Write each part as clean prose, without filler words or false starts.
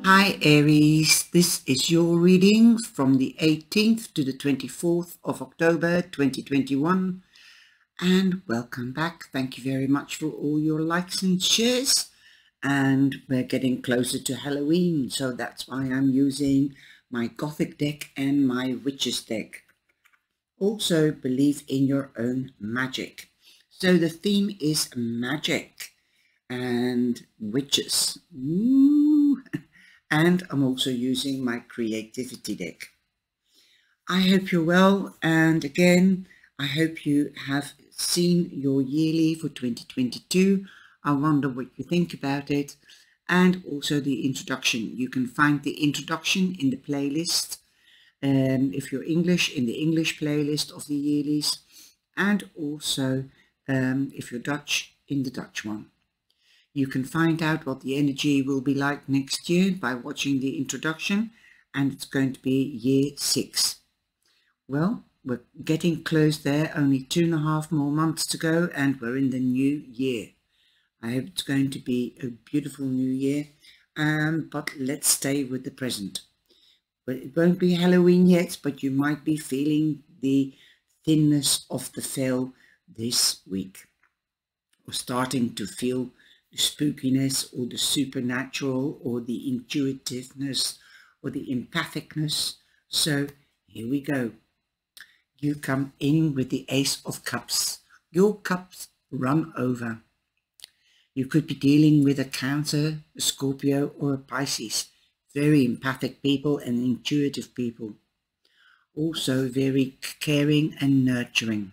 Hi Aries, this is your reading from the 18th to the 24th of October 2021, and welcome back. Thank you very much for all your likes and shares, and we're getting closer to Halloween, so that's why I'm using my Gothic deck and my Witches deck. Also, believe in your own magic. So the theme is magic and witches. Ooh. And I'm also using my creativity deck. I hope you're well, and again, I hope you have seen your yearly for 2022. I wonder what you think about it, and also the introduction. You can find the introduction in the playlist, if you're English, in the English playlist of the yearlies, and also if you're Dutch, in the Dutch one. You can find out what the energy will be like next year by watching the introduction, and it's going to be year 6. Well, we're getting close there, only 2.5 more months to go, and we're in the new year. I hope it's going to be a beautiful new year, but let's stay with the present. But it won't be Halloween yet, but you might be feeling the thinness of the veil this week, or starting to feel the spookiness or the supernatural or the intuitiveness or the empathicness. So here we go. You come in with the Ace of Cups. Your cups run over. You could be dealing with a Cancer, a Scorpio or a Pisces. Very empathic people and intuitive people. Also very caring and nurturing.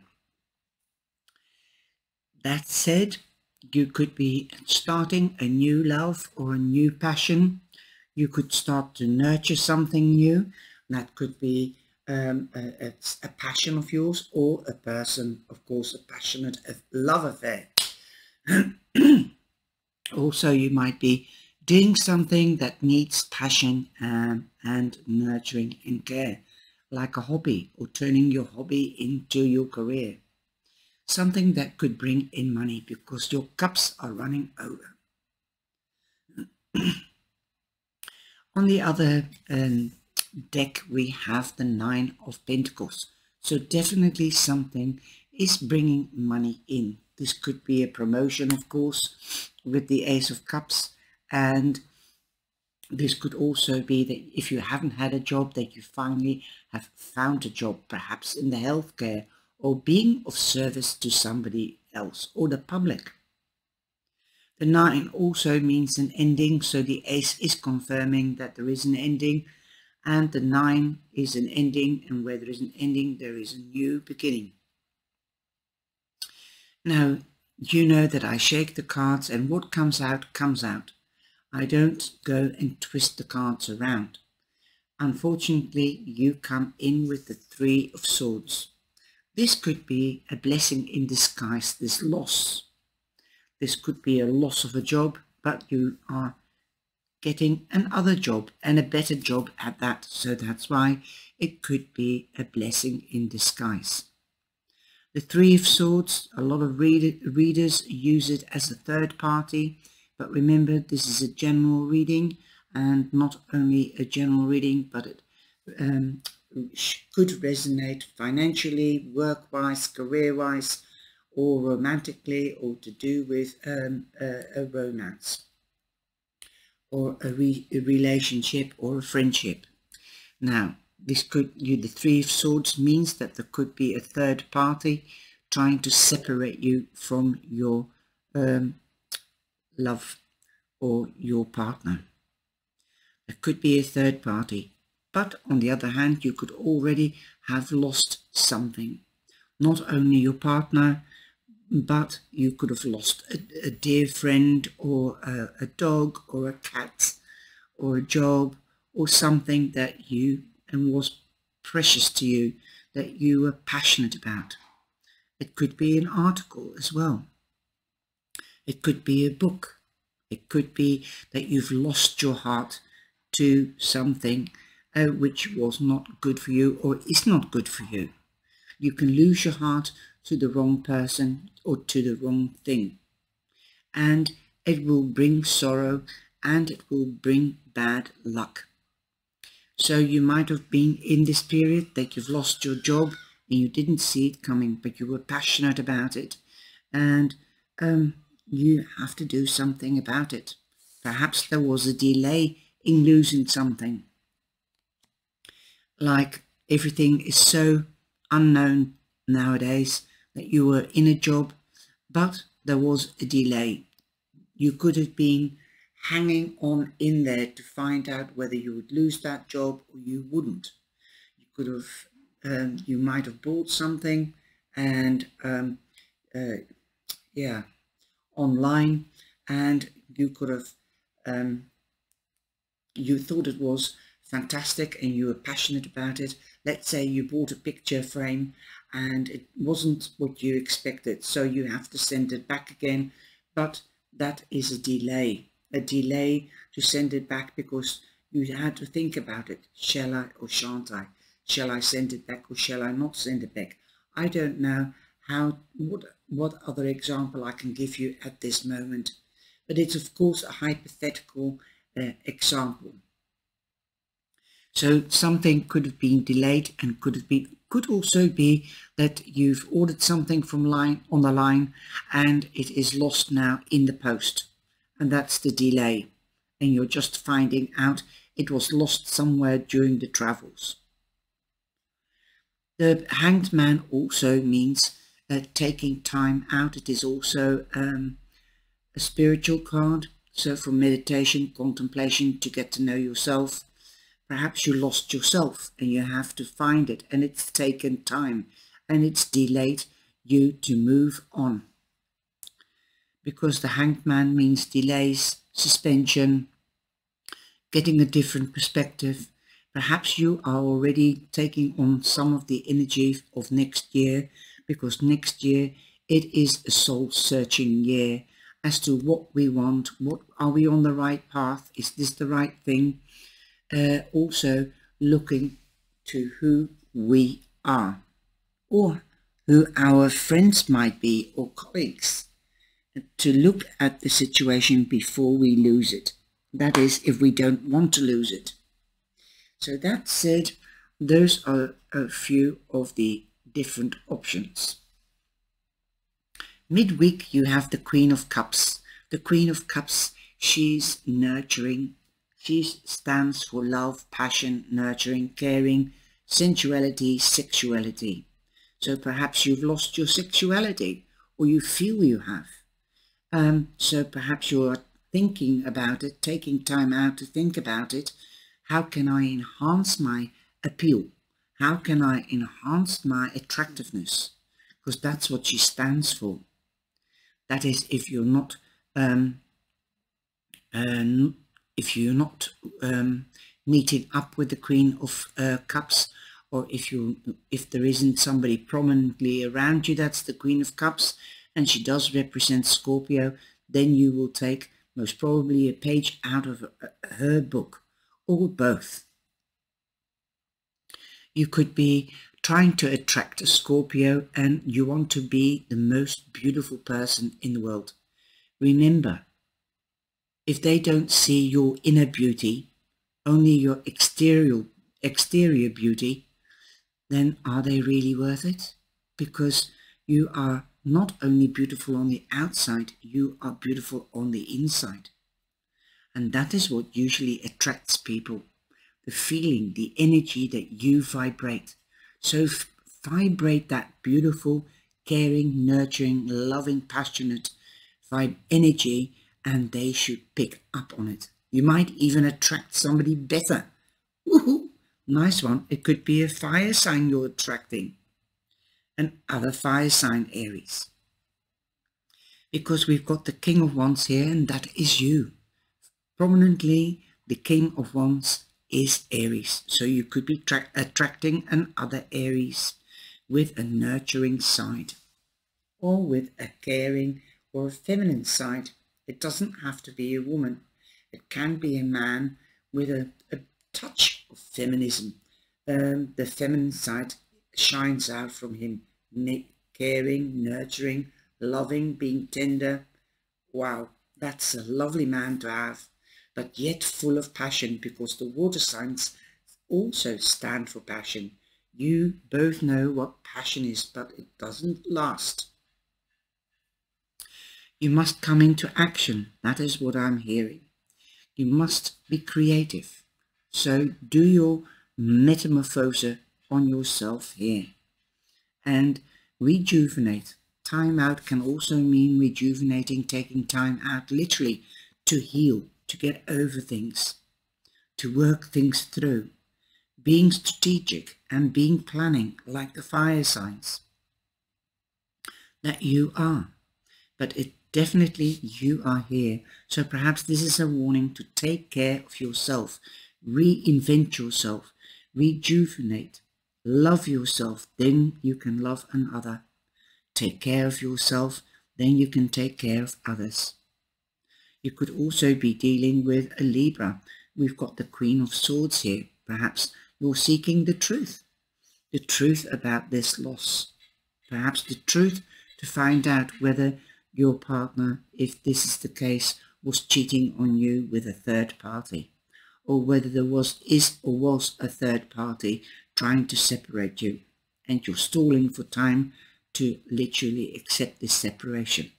That said, you could be starting a new love or a new passion. You could start to nurture something new. That could be a passion of yours, or a person, of course, a passionate love affair. Also, you might be doing something that needs passion and nurturing and care, like a hobby, or turning your hobby into your career. Something that could bring in money, because your cups are running over. On the other deck, we have the 9 of Pentacles. So definitely something is bringing money in. This could be a promotion, of course, with the Ace of Cups. And this could also be that if you haven't had a job, that you finally have found a job, perhaps in the healthcare, or being of service to somebody else or the public. The 9 also means an ending, so the Ace is confirming that there is an ending, and the 9 is an ending, and where there is an ending, there is a new beginning. Now, you know that I shake the cards, and what comes out, comes out. I don't go and twist the cards around. Unfortunately, you come in with the 3 of Swords. This could be a blessing in disguise, this loss. This could be a loss of a job, but you are getting another job, and a better job at that. So that's why it could be a blessing in disguise. The 3 of Swords, a lot of readers use it as a third party, but remember, this is a general reading, and not only a general reading, but it could resonate financially, work-wise, career-wise, or romantically, or to do with a romance, or a relationship, or a friendship. Now, this could, the 3 of Swords means that there could be a third party trying to separate you from your love or your partner. There could be a third party. But on the other hand, you could already have lost something. Not only your partner, but you could have lost a dear friend, or a dog, or a cat, or a job, or something that was precious to you, that you were passionate about. It could be an article as well. It could be a book. It could be that you've lost your heart to something which was not good for you, or is not good for you. You can lose your heart to the wrong person or to the wrong thing, and it will bring sorrow and it will bring bad luck. So you might have been in this period that you've lost your job and you didn't see it coming, but you were passionate about it, and you have to do something about it. Perhaps there was a delay in losing something. Like everything is so unknown nowadays that you were in a job, but there was a delay. You could have been hanging on in there to find out whether you would lose that job or you wouldn't. You could have, you might have bought something and online, and you could have, you thought it was fantastic and you were passionate about it. Let's say you bought a picture frame and it wasn't what you expected, so you have to send it back again, but that is a delay to send it back because you had to think about it. Shall I or shan't I? Shall I send it back or shall I not send it back? I don't know what other example I can give you at this moment, but it's of course a hypothetical example. So something could have been delayed, and could also be that you've ordered something from on the line and it is lost now in the post, and that's the delay, and you're just finding out it was lost somewhere during the travels. The Hanged Man also means taking time out. It is also a spiritual card, so for meditation, contemplation, to get to know yourself. Perhaps you lost yourself and you have to find it, and it's taken time and it's delayed you to move on. Because the Hanged Man means delays, suspension, getting a different perspective. Perhaps you are already taking on some of the energy of next year, because next year it is a soul-searching year as to what we want. What are we on the right path? Is this the right thing? Also looking to who we are, or who our friends might be, or colleagues, to look at the situation before we lose it. That is, if we don't want to lose it. So that said, those are a few of the different options. Midweek you have the Queen of Cups. The Queen of Cups, she's nurturing. She stands for love, passion, nurturing, caring, sensuality, sexuality. So perhaps you've lost your sexuality, or you feel you have. So perhaps you're thinking about it, taking time out to think about it. How can I enhance my appeal? How can I enhance my attractiveness? Because that's what she stands for. That is, if you're not meeting up with the Queen of Cups, or if there isn't somebody prominently around you that's the Queen of Cups, and she does represent Scorpio, then you will take most probably a page out of her book, or both. You could be trying to attract a Scorpio and you want to be the most beautiful person in the world. Remember, if they don't see your inner beauty, only your exterior beauty, then are they really worth it? Because you are not only beautiful on the outside, you are beautiful on the inside. And that is what usually attracts people. The feeling, the energy that you vibrate. So vibrate that beautiful, caring, nurturing, loving, passionate energy, and they should pick up on it. You might even attract somebody better. Woohoo! Nice one. It could be a fire sign you're attracting. Another fire sign, Aries. Because we've got the King of Wands here, and that is you. Prominently, the King of Wands is Aries. So you could be attracting another Aries with a nurturing side, or with a caring or a feminine side. It doesn't have to be a woman. It can be a man with a touch of feminism. The feminine side shines out from him. Caring, nurturing, loving, being tender. Wow, that's a lovely man to have. but yet full of passion, because the water signs also stand for passion. You both know what passion is, but it doesn't last. You must come into action. That is what I'm hearing. You must be creative. So do your metamorphose on yourself here and rejuvenate. Time out can also mean rejuvenating, taking time out literally to heal, to get over things, to work things through, being strategic and being planning like the fire signs that you are. But it definitely you are here. So perhaps this is a warning to take care of yourself, reinvent yourself, rejuvenate, love yourself, then you can love another. Take care of yourself, then you can take care of others. You could also be dealing with a Libra. We've got the Queen of Swords here. Perhaps you're seeking the truth about this loss. Perhaps the truth to find out whether your partner, if this is the case, was cheating on you with a third party, or whether there was a third party trying to separate you, and you're stalling for time to literally accept this separation.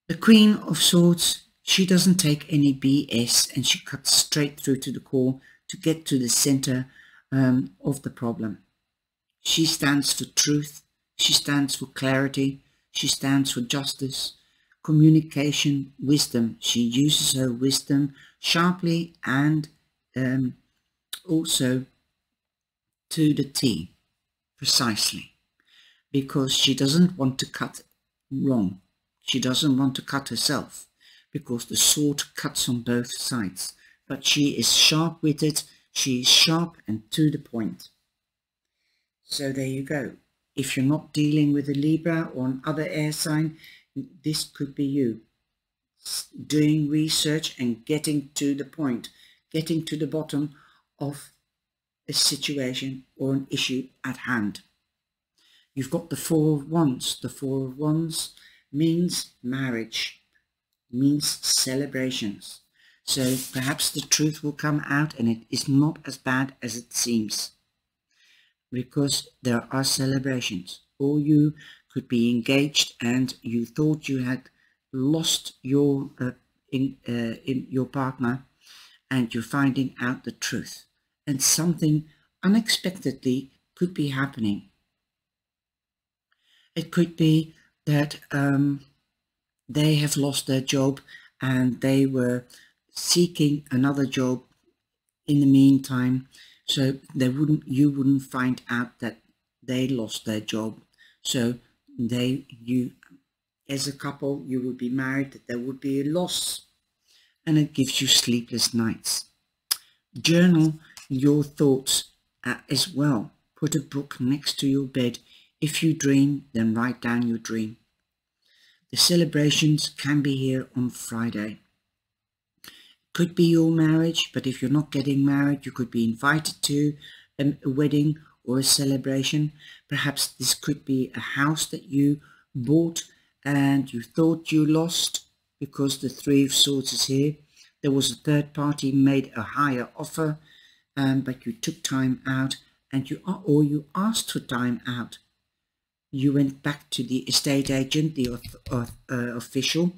The Queen of Swords, she doesn't take any BS, and she cuts straight through to the core to get to the center of the problem. She stands for truth, she stands for clarity, she stands for justice, communication, wisdom. She uses her wisdom sharply and also to the T, precisely, because she doesn't want to cut wrong. She doesn't want to cut herself, because the sword cuts on both sides. But she is sharp-witted, she is sharp and to the point. So there you go. If you're not dealing with a Libra or another air sign, this could be you. Doing research and getting to the point, getting to the bottom of a situation or an issue at hand. You've got the Four of Wands. The Four of Wands means marriage, means celebrations. So perhaps the truth will come out and it is not as bad as it seems, because there are celebrations. Or you could be engaged and you thought you had lost your in your partner, and you're finding out the truth, and something unexpectedly could be happening. It could be that they have lost their job and they were seeking another job in the meantime, so you wouldn't find out that they lost their job. So you as a couple, you would be married, that there would be a loss, and it gives you sleepless nights. Journal your thoughts as well. Put a book next to your bed. If you dream, then write down your dream. The celebrations can be here on Friday. Could be your marriage, but if you're not getting married, you could be invited to a wedding or a celebration. Perhaps this could be a house that you bought and you thought you lost, because the Three of Swords is here. There was a third party made a higher offer, but you took time out, and you asked for time out. You went back to the estate agent, the official.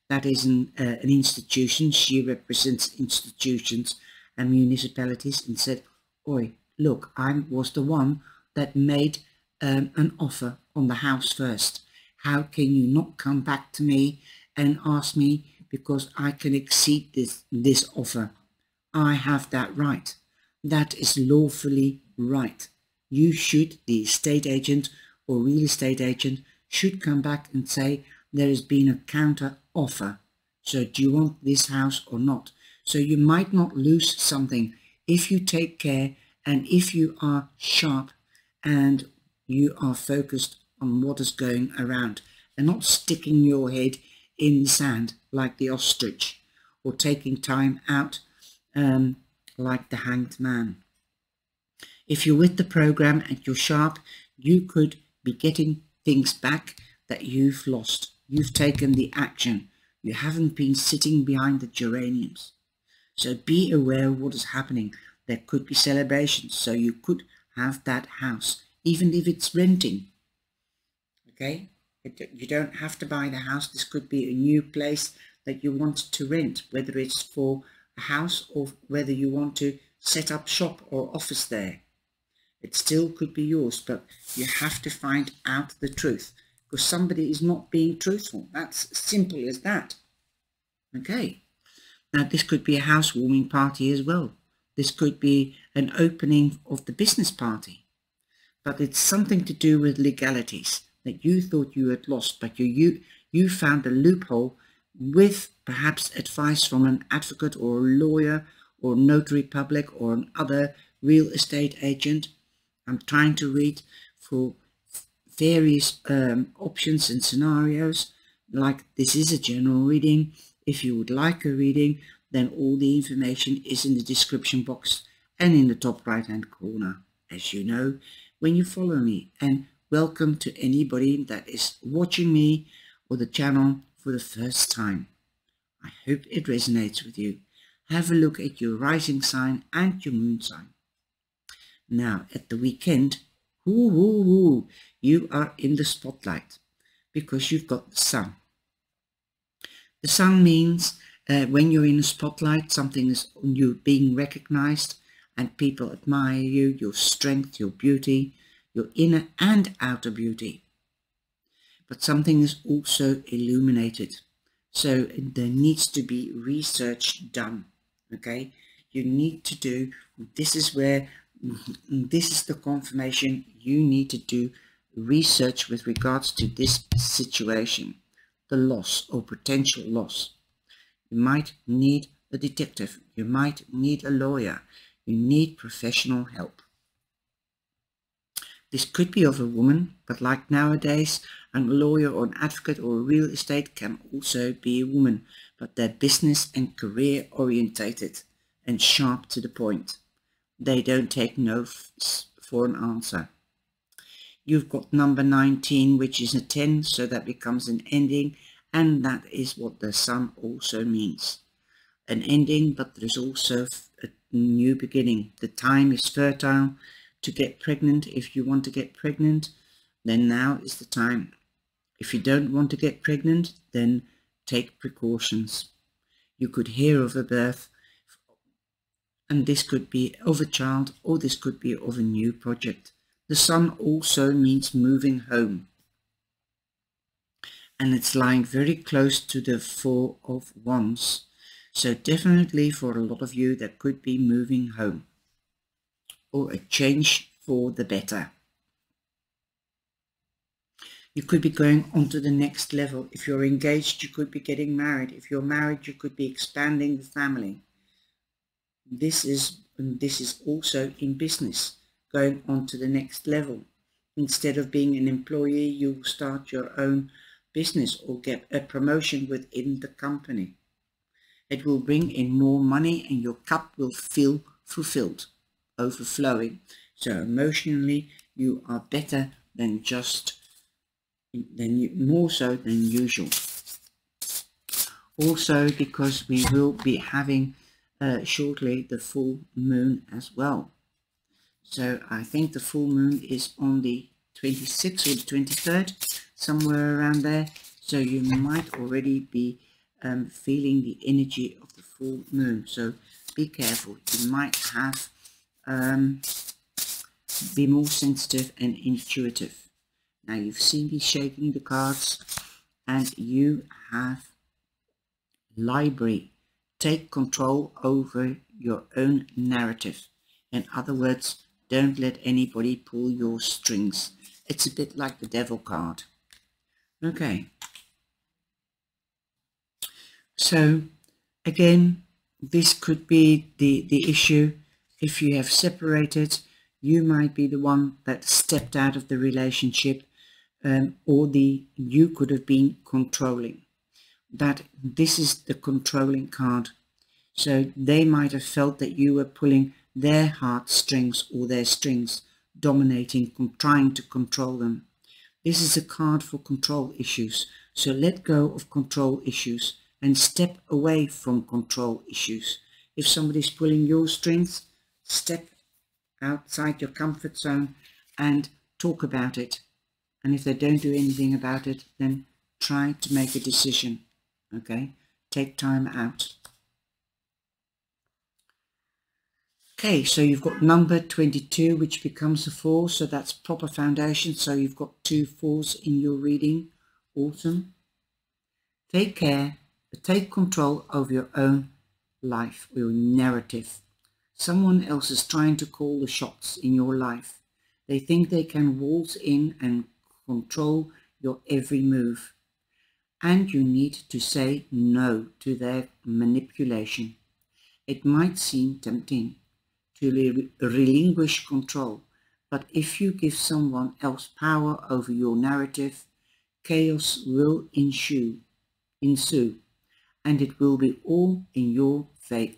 That is an institution. She represents institutions and municipalities, and said, "Oi, look, I was the one that made an offer on the house first. How can you not come back to me and ask me, because I can exceed this offer? I have that right. That is lawfully right. You should, the estate agent or real estate agent, should come back and say, there has been a counter offer. So do you want this house or not?" So you might not lose something if you take care, and if you are sharp and you are focused on what is going around, and not sticking your head in the sand like the ostrich, or taking time out like the hanged man. If you're with the program and you're sharp, you could be getting things back that you've lost. You've taken the action. You haven't been sitting behind the geraniums. So be aware of what is happening. There could be celebrations, so you could have that house, even if it's renting. Okay? You don't have to buy the house. This could be a new place that you want to rent, whether it's for a house or whether you want to set up shop or office there. It still could be yours, but you have to find out the truth, because somebody is not being truthful. That's simple as that. Okay. Now this could be a housewarming party as well. This could be an opening of the business party, but it's something to do with legalities that you thought you had lost, but you found a loophole with perhaps advice from an advocate or a lawyer or notary public or another real estate agent. I'm trying to read for various options and scenarios. Like, this is a general reading. If you would like a reading, then all the information is in the description box and in the top right hand corner, as you know, when you follow me. And welcome to anybody that is watching me or the channel for the first time. I hope it resonates with you. Have a look at your rising sign and your moon sign. Now, at the weekend, you are in the spotlight because you've got the sun. The sun means when you're in a spotlight, something is you being recognized and people admire you, your strength, your beauty, your inner and outer beauty. But something is also illuminated. So there needs to be research done. Okay, you need to do, this is the confirmation, you need to do research with regards to this situation, the loss or potential loss. You might need a detective, you might need a lawyer, you need professional help. This could be of a woman, but like nowadays, a lawyer or an advocate or a real estate can also be a woman, but they're business and career orientated and sharp to the point. They don't take no for an answer. You've got number 19, which is a 10, so that becomes an ending, and that is what the sun also means. An ending, but there's also a new beginning. The time is fertile to get pregnant. If you want to get pregnant, then now is the time. If you don't want to get pregnant, then take precautions. You could hear of a birth, and this could be of a child, or this could be of a new project. The sun also means moving home, and it's lying very close to the Four of Wands. So definitely for a lot of you, that could be moving home or a change for the better. You could be going on to the next level. If you're engaged, you could be getting married. If you're married, you could be expanding the family. This is also in business, going on to the next level. Instead of being an employee, you will start your own business or get a promotion within the company. It will bring in more money and your cup will feel fulfilled, overflowing. So emotionally, you are better than more so than usual. Also, because we will be having shortly the full moon as well. So I think the full moon is on the 26th or the 23rd, somewhere around there. So you might already be feeling the energy of the full moon. So be careful. You might have be more sensitive and intuitive. Now you've seen me shaking the cards, and you have library. Take control over your own narrative. In other words, don't let anybody pull your strings. It's a bit like the devil card. Okay. So again, this could be the issue. If you have separated, you might be the one that stepped out of the relationship, or you could have been controlling. That this is the controlling card. So they might have felt that you were pulling their heartstrings or their strings, dominating, trying to control them. This is a card for control issues. So let go of control issues and step away from control issues. If somebody's pulling your strings, step outside your comfort zone and talk about it. And if they don't do anything about it, then try to make a decision. Okay? Take time out. Okay, so you've got number 22, which becomes a 4, so that's proper foundation. So you've got 2 4s in your reading. Awesome. Take care, take control over your own life, your narrative. Someone else is trying to call the shots in your life. They think they can waltz in and control your every move. And you need to say no to their manipulation. It might seem tempting to relinquish control, but if you give someone else power over your narrative, chaos will ensue, and it will be all in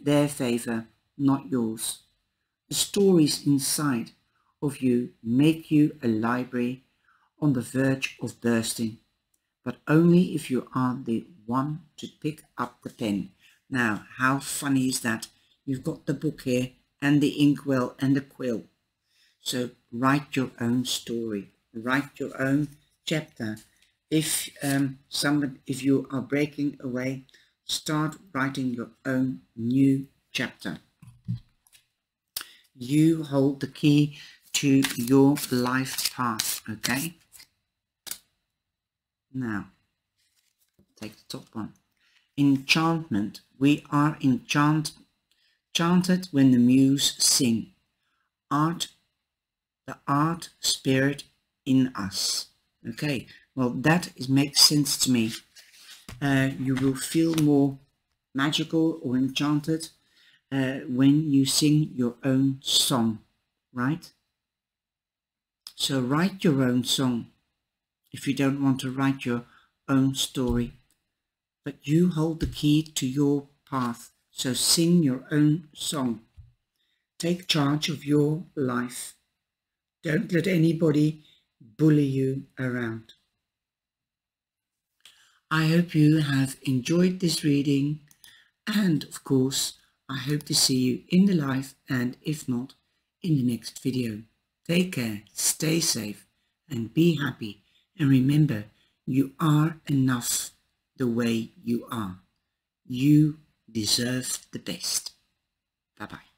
their favor, not yours. The stories inside of you make you a library on the verge of bursting, but only if you are the one to pick up the pen. Now, how funny is that? You've got the book here and the inkwell and the quill. So write your own story, write your own chapter. If you are breaking away, start writing your own new chapter. You hold the key to your life path, okay? Now, take the top one. Enchantment. We are enchanted when the muse sing. The art spirit in us. Okay, well that makes sense to me. You will feel more magical or enchanted when you sing your own song, right? So write your own song if you don't want to write your own story. But you hold the key to your path, so sing your own song. Take charge of your life. Don't let anybody bully you around. I hope you have enjoyed this reading, and of course I hope to see you in the live, and if not, in the next video. Take care, stay safe and be happy, and remember, you are enough the way you are. You deserve the best. Bye bye.